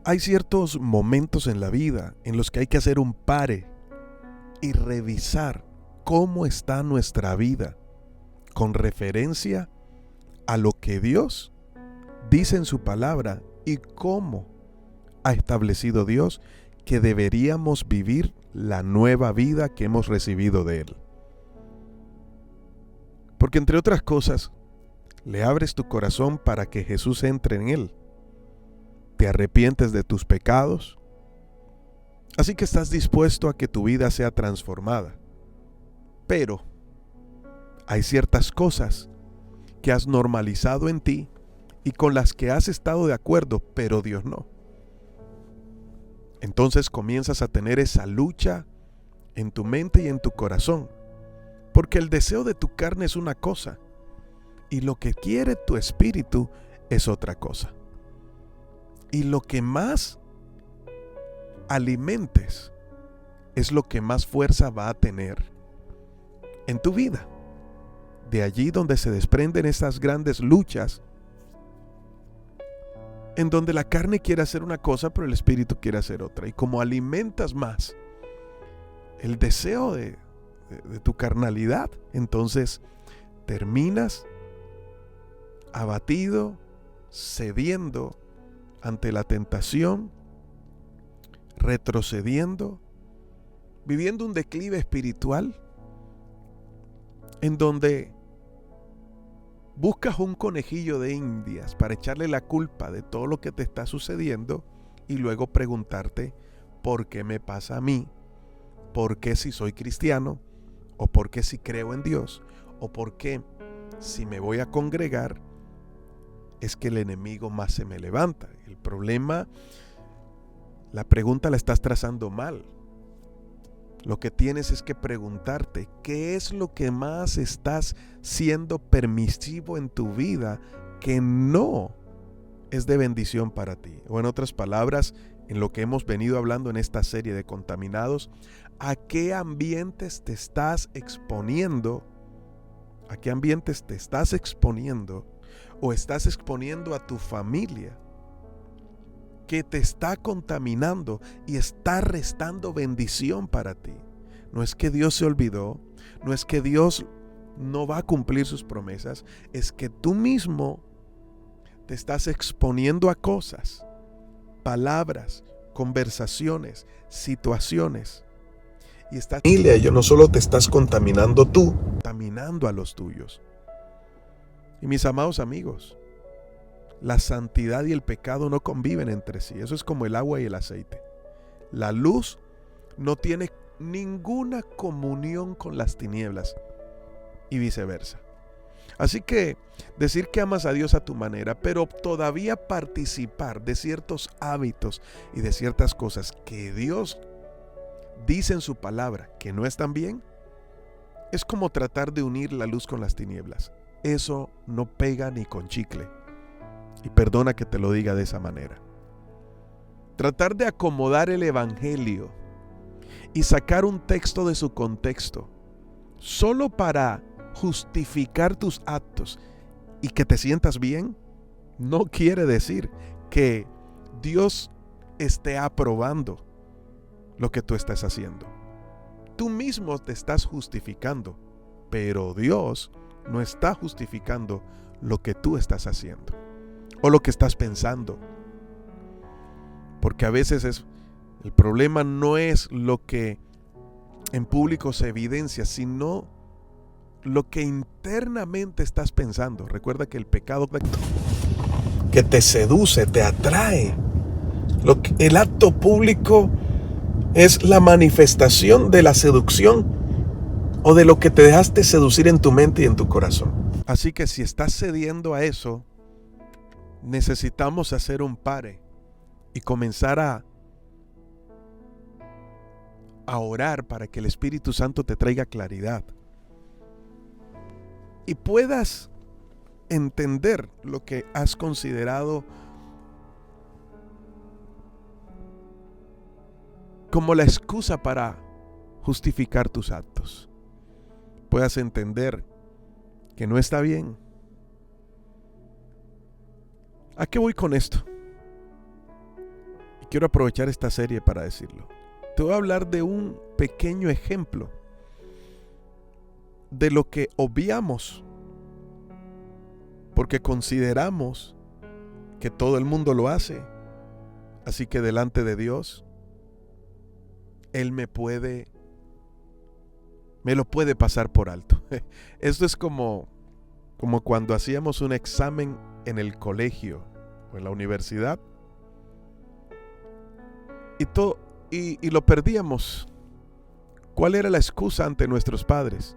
Hay ciertos momentos en la vida en los que hay que hacer un pare y revisar cómo está nuestra vida con referencia a lo que Dios dice en su palabra y cómo ha establecido Dios que deberíamos vivir la nueva vida que hemos recibido de Él. Porque entre otras cosas, le abres tu corazón para que Jesús entre en él. Te arrepientes de tus pecados. Así que estás dispuesto a que tu vida sea transformada. Pero hay ciertas cosas que has normalizado en ti y con las que has estado de acuerdo, pero Dios no. Entonces comienzas a tener esa lucha en tu mente y en tu corazón. Porque el deseo de tu carne es una cosa y lo que quiere tu espíritu es otra cosa. Y lo que más alimentes es lo que más fuerza va a tener en tu vida. De allí donde se desprenden esas grandes luchas en donde la carne quiere hacer una cosa pero el espíritu quiere hacer otra. Y como alimentas más el deseo de tu carnalidad, entonces terminas abatido, cediendo ante la tentación, retrocediendo, viviendo un declive espiritual en donde buscas un conejillo de indias para echarle la culpa de todo lo que te está sucediendo y luego preguntarte ¿por qué me pasa a mí? ¿Por qué si soy cristiano? ¿O por qué si creo en Dios? ¿O por qué si me voy a congregar es que el enemigo más se me levanta? El problema, la pregunta la estás trazando mal. Lo que tienes es que preguntarte, ¿qué es lo que más estás siendo permisivo en tu vida que no es de bendición para ti? O en otras palabras, en lo que hemos venido hablando en esta serie de Contaminados, ¿a qué ambientes te estás exponiendo? ¿A qué ambientes te estás exponiendo? ¿O estás exponiendo a tu familia que te está contaminando y está restando bendición para ti? No es que Dios se olvidó, no es que Dios no va a cumplir sus promesas, es que tú mismo te estás exponiendo a cosas, palabras, conversaciones, situaciones. Y esta familia, yo no solo te estás contaminando tú, contaminando a los tuyos. Y mis amados amigos, la santidad y el pecado no conviven entre sí. Eso es como el agua y el aceite. La luz no tiene ninguna comunión con las tinieblas y viceversa. Así que decir que amas a Dios a tu manera, pero todavía participar de ciertos hábitos y de ciertas cosas que Dios dice en su palabra que no están bien, es como tratar de unir la luz con las tinieblas. Eso no pega ni con chicle. Y perdona que te lo diga de esa manera. Tratar de acomodar el evangelio y sacar un texto de su contexto solo para justificar tus actos y que te sientas bien, no quiere decir que Dios esté aprobando lo que tú estás haciendo. Tú mismo te estás justificando, pero Dios no está justificando lo que tú estás haciendo o lo que estás pensando. Porque a veces el problema no es lo que en público se evidencia, sino lo que internamente estás pensando. Recuerda que el pecado que te seduce, te atrae. El acto público es la manifestación de la seducción o de lo que te dejaste seducir en tu mente y en tu corazón. Así que si estás cediendo a eso, necesitamos hacer un pare y comenzar a orar para que el Espíritu Santo te traiga claridad y puedas entender lo que has considerado como la excusa para justificar tus actos. Puedas entender que no está bien. ¿A qué voy con esto? quiero aprovechar esta serie para decirlo. Te voy a hablar de un pequeño ejemplo de lo que obviamos porque consideramos que todo el mundo lo hace. Así que delante de Dios, Él me lo puede pasar por alto. Esto es como cuando hacíamos un examen en el colegio o en la universidad y lo perdíamos. ¿Cuál era la excusa ante nuestros padres?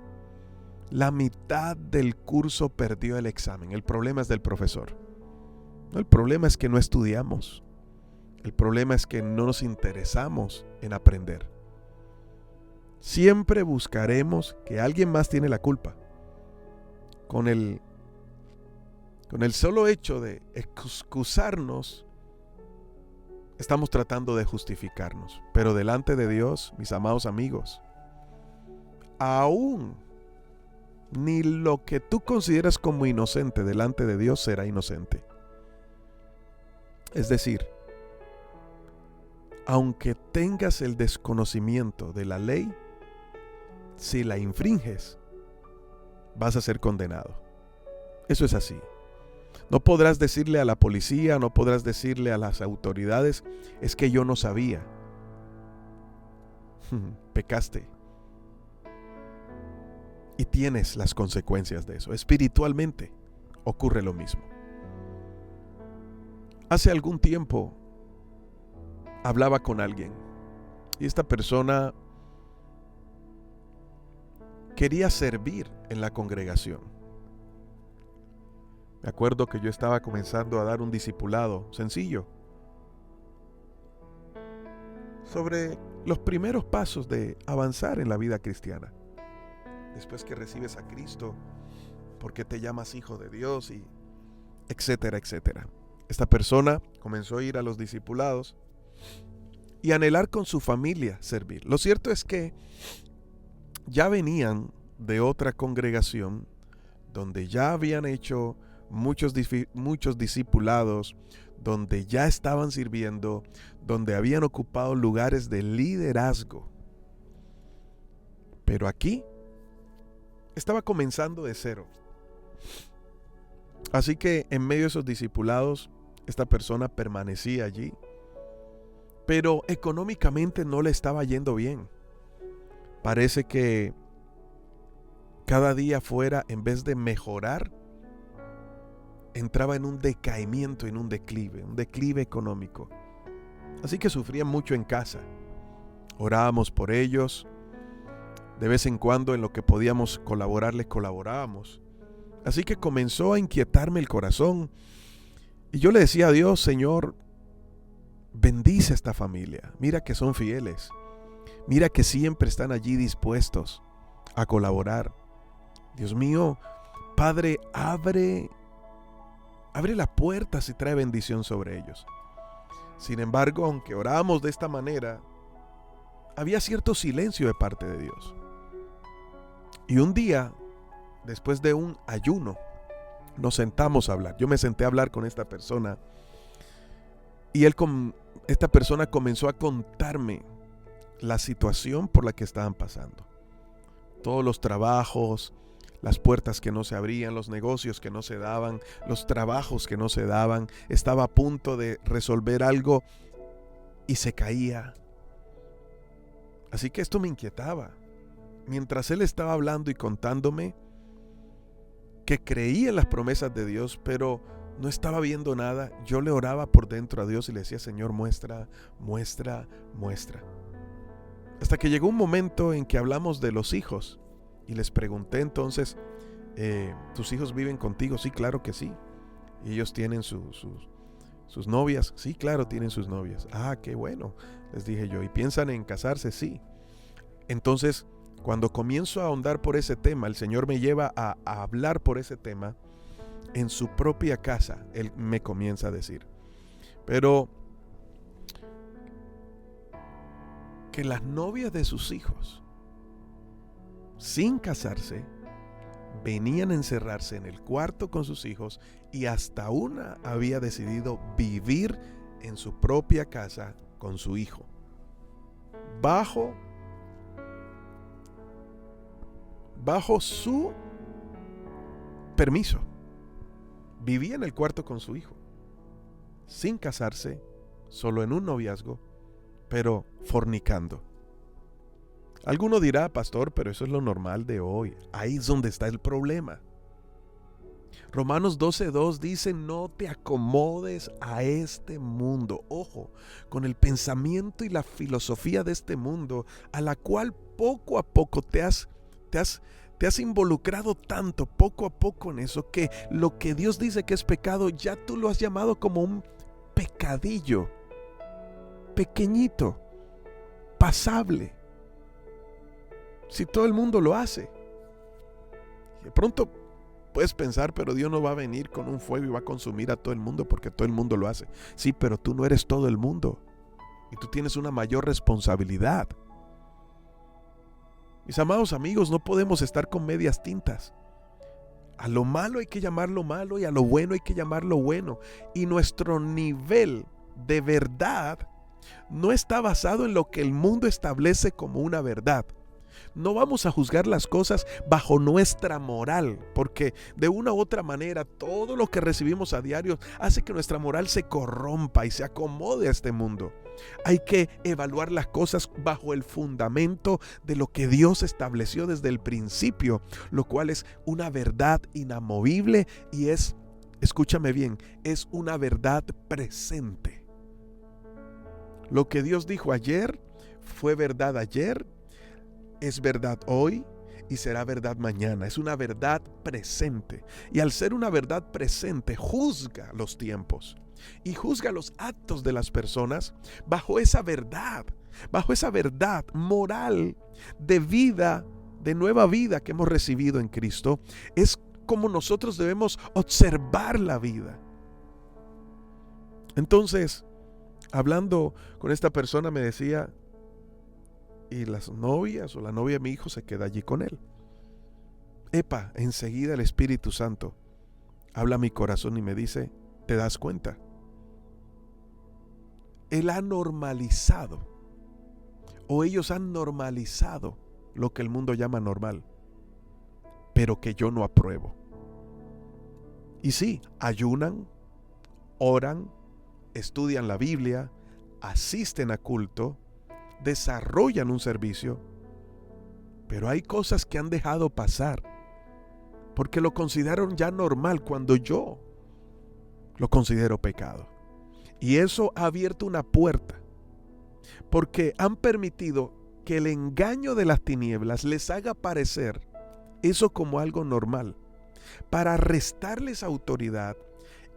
La mitad del curso perdió el examen. El problema es del profesor. No, el problema es que no estudiamos. El problema es que no nos interesamos en aprender. Siempre buscaremos que alguien más tiene la culpa. Con el solo hecho de excusarnos, estamos tratando de justificarnos. Pero delante de Dios, mis amados amigos, aún ni lo que tú consideras como inocente delante de Dios será inocente. Es decir, aunque tengas el desconocimiento de la ley, si la infringes, vas a ser condenado. Eso es así. No podrás decirle a la policía, no podrás decirle a las autoridades, es que yo no sabía. Pecaste. Y tienes las consecuencias de eso. Espiritualmente ocurre lo mismo. Hace algún tiempo hablaba con alguien y esta persona quería servir en la congregación. Me acuerdo que yo estaba comenzando a dar un discipulado sencillo sobre los primeros pasos de avanzar en la vida cristiana. Después que recibes a Cristo, por qué te llamas hijo de Dios y etcétera, etcétera. Esta persona comenzó a ir a los discipulados y anhelar con su familia servir. Lo cierto es que ya venían de otra congregación donde ya habían hecho muchos discipulados, donde ya estaban sirviendo, donde habían ocupado lugares de liderazgo. Pero aquí estaba comenzando de cero. Así que en medio de esos discipulados, esta persona permanecía allí, pero económicamente no le estaba yendo bien. Parece que cada día fuera, en vez de mejorar, entraba en un decaimiento, en un declive económico. Así que sufrían mucho en casa. Orábamos por ellos. De vez en cuando en lo que podíamos colaborarles, colaborábamos. Así que comenzó a inquietarme el corazón. Y yo le decía a Dios, Señor, bendice a esta familia. Mira que son fieles. Mira que siempre están allí dispuestos a colaborar. Dios mío, Padre, abre las puertas y trae bendición sobre ellos. Sin embargo, aunque orábamos de esta manera, había cierto silencio de parte de Dios. Y un día, después de un ayuno, nos sentamos a hablar. Yo me senté a hablar con esta persona y esta persona comenzó a contarme la situación por la que estaban pasando. Todos los trabajos, las puertas que no se abrían, los negocios que no se daban, los trabajos que no se daban. Estaba a punto de resolver algo y se caía. Así que esto me inquietaba. Mientras él estaba hablando y contándome que creía en las promesas de Dios, pero no estaba viendo nada, yo le oraba por dentro a Dios y le decía, Señor, muestra, muestra, muestra. Hasta que llegó un momento en que hablamos de los hijos y les pregunté entonces, ¿tus hijos viven contigo? Sí, claro que sí. ¿Y ellos tienen sus novias? Sí, claro, tienen sus novias. Ah, qué bueno, les dije yo. ¿Y piensan en casarse? Sí. Entonces, cuando comienzo a ahondar por ese tema, el Señor me lleva a hablar por ese tema. En su propia casa, Él me comienza a decir. Pero que las novias de sus hijos, sin casarse, venían a encerrarse en el cuarto con sus hijos y hasta una había decidido vivir en su propia casa con su hijo. Bajo su permiso. Vivía en el cuarto con su hijo, sin casarse, solo en un noviazgo, pero fornicando. Alguno dirá, pastor, pero eso es lo normal de hoy. Ahí es donde está el problema. Romanos 12:2 dice, no te acomodes a este mundo. Ojo, con el pensamiento y la filosofía de este mundo, a la cual poco a poco te has involucrado tanto, poco a poco en eso, que lo que Dios dice que es pecado, ya tú lo has llamado como un pecadillo, pequeñito, pasable. Si todo el mundo lo hace. De pronto puedes pensar, pero Dios no va a venir con un fuego y va a consumir a todo el mundo porque todo el mundo lo hace. Sí, pero tú no eres todo el mundo y tú tienes una mayor responsabilidad. Mis amados amigos, no podemos estar con medias tintas. A lo malo hay que llamarlo malo y a lo bueno hay que llamarlo bueno. Y nuestro nivel de verdad no está basado en lo que el mundo establece como una verdad. No vamos a juzgar las cosas bajo nuestra moral, porque de una u otra manera todo lo que recibimos a diario hace que nuestra moral se corrompa y se acomode a este mundo. Hay que evaluar las cosas bajo el fundamento de lo que Dios estableció desde el principio, lo cual es una verdad inamovible y es, escúchame bien, es una verdad presente. Lo que Dios dijo ayer fue verdad ayer, es verdad hoy y será verdad mañana. Es una verdad presente. Y al ser una verdad presente, juzga los tiempos y juzga los actos de las personas bajo esa verdad moral de vida, de nueva vida que hemos recibido en Cristo. Es como nosotros debemos observar la vida. Entonces, hablando con esta persona, me decía, y las novias o la novia de mi hijo se queda allí con él. Enseguida el Espíritu Santo habla a mi corazón y me dice, ¿te das cuenta? Él ha normalizado, o ellos han normalizado lo que el mundo llama normal, pero que yo no apruebo. Y sí, ayunan, oran, estudian la Biblia, asisten a culto, desarrollan un servicio, pero hay cosas que han dejado pasar porque lo consideraron ya normal cuando yo lo considero pecado. Y eso ha abierto una puerta porque han permitido que el engaño de las tinieblas les haga parecer eso como algo normal, para restarles autoridad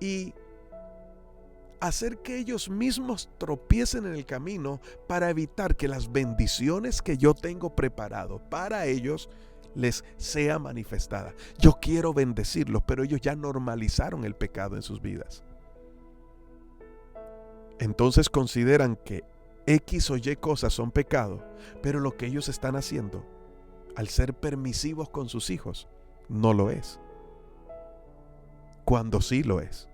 y hacer que ellos mismos tropiecen en el camino, para evitar que las bendiciones que yo tengo preparado para ellos les sea manifestada. Yo quiero bendecirlos, pero ellos ya normalizaron el pecado en sus vidas. Entonces consideran que X o Y cosas son pecado, pero lo que ellos están haciendo, al ser permisivos con sus hijos, no lo es, cuando sí lo es.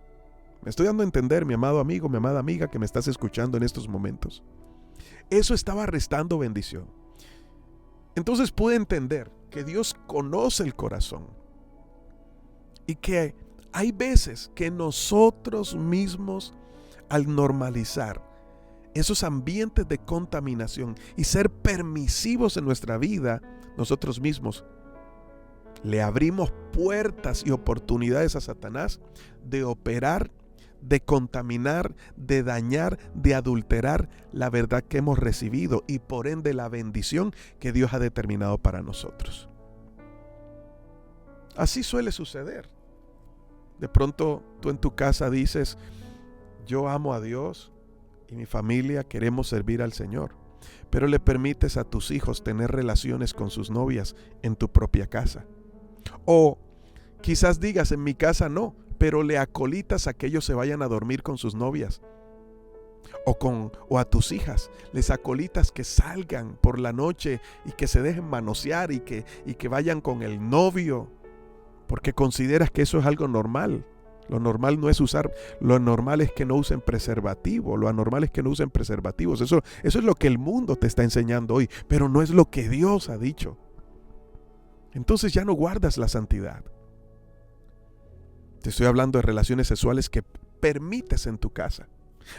Me estoy dando a entender, mi amado amigo, mi amada amiga que me estás escuchando en estos momentos. Eso estaba restando bendición. Entonces pude entender que Dios conoce el corazón y que hay veces que nosotros mismos, al normalizar esos ambientes de contaminación y ser permisivos en nuestra vida, nosotros mismos le abrimos puertas y oportunidades a Satanás de operar, de contaminar, de dañar, de adulterar la verdad que hemos recibido y por ende la bendición que Dios ha determinado para nosotros. Así suele suceder. De pronto tú en tu casa dices, yo amo a Dios y mi familia queremos servir al Señor, pero le permites a tus hijos tener relaciones con sus novias en tu propia casa. O quizás digas, en mi casa no, pero le acolitas a que ellos se vayan a dormir con sus novias. O a tus hijas, les acolitas que salgan por la noche y que se dejen manosear y que vayan con el novio, porque consideras que eso es algo normal. Lo normal no es usar, lo normal es que no usen preservativo, lo anormal es que no usen preservativos. Eso es lo que el mundo te está enseñando hoy, pero no es lo que Dios ha dicho. Entonces ya no guardas la santidad. Te estoy hablando de relaciones sexuales que permites en tu casa,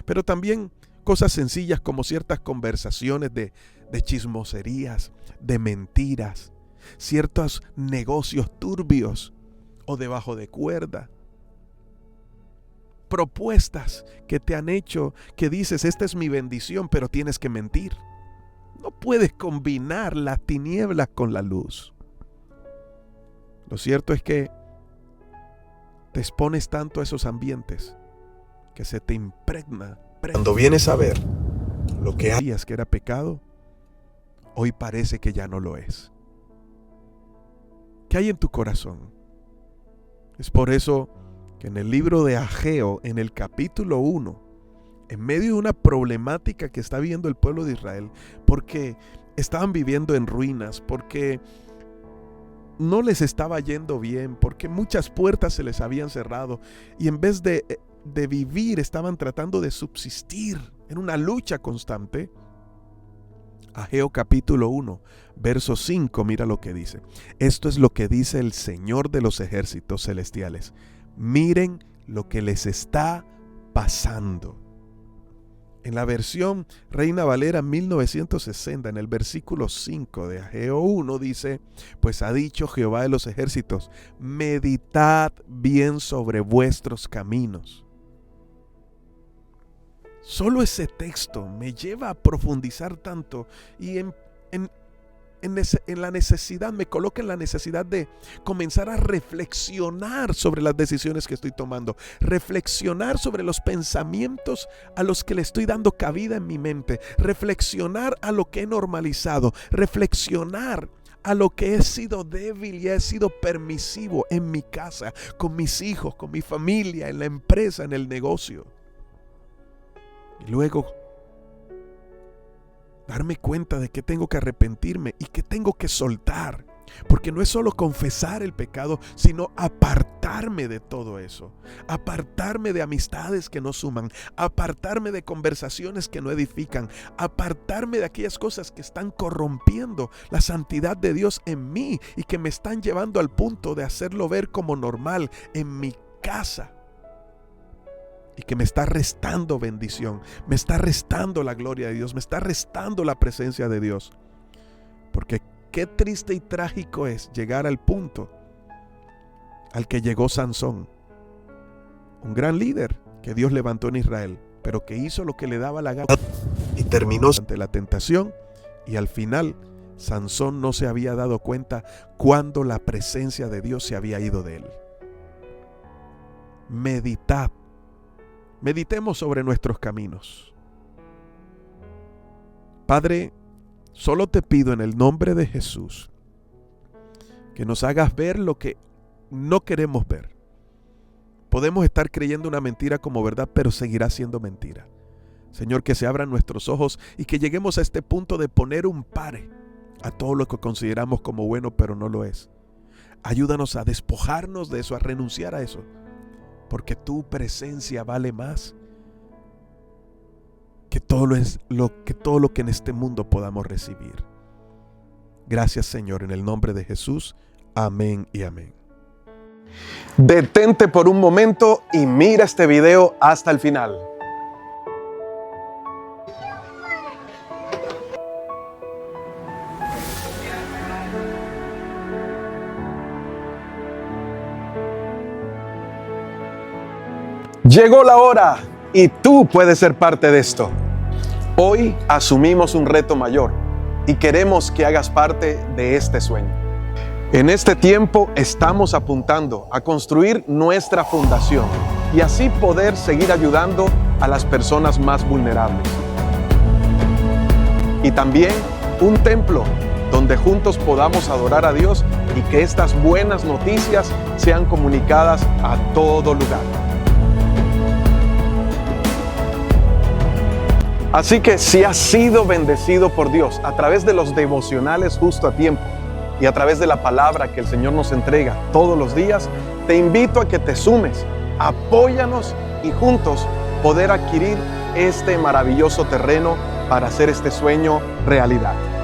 pero también cosas sencillas como ciertas conversaciones de chismoserías, de mentiras, ciertos negocios turbios o debajo de cuerda. Propuestas que te han hecho que dices, esta es mi bendición, pero tienes que mentir. No puedes combinar las tinieblas con la luz. Lo cierto es que te expones tanto a esos ambientes que se te impregna. Cuando vienes a ver lo que sabías que era pecado, hoy parece que ya no lo es. ¿Qué hay en tu corazón? Es por eso que en el libro de Ageo, en el capítulo 1, en medio de una problemática que está viviendo el pueblo de Israel, porque estaban viviendo en ruinas, porque no les estaba yendo bien, porque muchas puertas se les habían cerrado, y en vez de vivir estaban tratando de subsistir en una lucha constante. Ageo capítulo 1, verso 5, mira lo que dice. Esto es lo que dice el Señor de los ejércitos celestiales. Miren lo que les está pasando. En la versión Reina Valera 1960, en el versículo 5 de Ageo 1 dice, pues ha dicho Jehová de los ejércitos, meditad bien sobre vuestros caminos. Solo ese texto me lleva a profundizar tanto y en la necesidad, me coloca en la necesidad de comenzar a reflexionar sobre las decisiones que estoy tomando, reflexionar sobre los pensamientos a los que le estoy dando cabida en mi mente, reflexionar a lo que he normalizado, reflexionar a lo que he sido débil y he sido permisivo en mi casa, con mis hijos, con mi familia, en la empresa, en el negocio. Y luego darme cuenta de que tengo que arrepentirme y que tengo que soltar. Porque no es solo confesar el pecado, sino apartarme de todo eso. Apartarme de amistades que no suman. Apartarme de conversaciones que no edifican. Apartarme de aquellas cosas que están corrompiendo la santidad de Dios en mí y que me están llevando al punto de hacerlo ver como normal en mi casa. Y que me está restando bendición, me está restando la gloria de Dios, me está restando la presencia de Dios. Porque qué triste y trágico es llegar al punto al que llegó Sansón, un gran líder que Dios levantó en Israel, pero que hizo lo que le daba la gana y terminó ante la tentación, y al final Sansón no se había dado cuenta cuando la presencia de Dios se había ido de él. Meditemos sobre nuestros caminos. Padre, solo te pido en el nombre de Jesús que nos hagas ver lo que no queremos ver. Podemos estar creyendo una mentira como verdad, pero seguirá siendo mentira. Señor, que se abran nuestros ojos y que lleguemos a este punto de poner un pare a todo lo que consideramos como bueno, pero no lo es. Ayúdanos a despojarnos de eso, a renunciar a eso. Porque tu presencia vale más que todo lo que en este mundo podamos recibir. Gracias, Señor, en el nombre de Jesús. Amén y amén. Detente por un momento y mira este video hasta el final. Llegó la hora y tú puedes ser parte de esto. Hoy asumimos un reto mayor y queremos que hagas parte de este sueño. En este tiempo estamos apuntando a construir nuestra fundación y así poder seguir ayudando a las personas más vulnerables. Y también un templo donde juntos podamos adorar a Dios y que estas buenas noticias sean comunicadas a todo lugar. Así que si has sido bendecido por Dios a través de los devocionales Justo a Tiempo y a través de la palabra que el Señor nos entrega todos los días, te invito a que te sumes Apóyanos y juntos poder adquirir este maravilloso terreno para hacer este sueño realidad.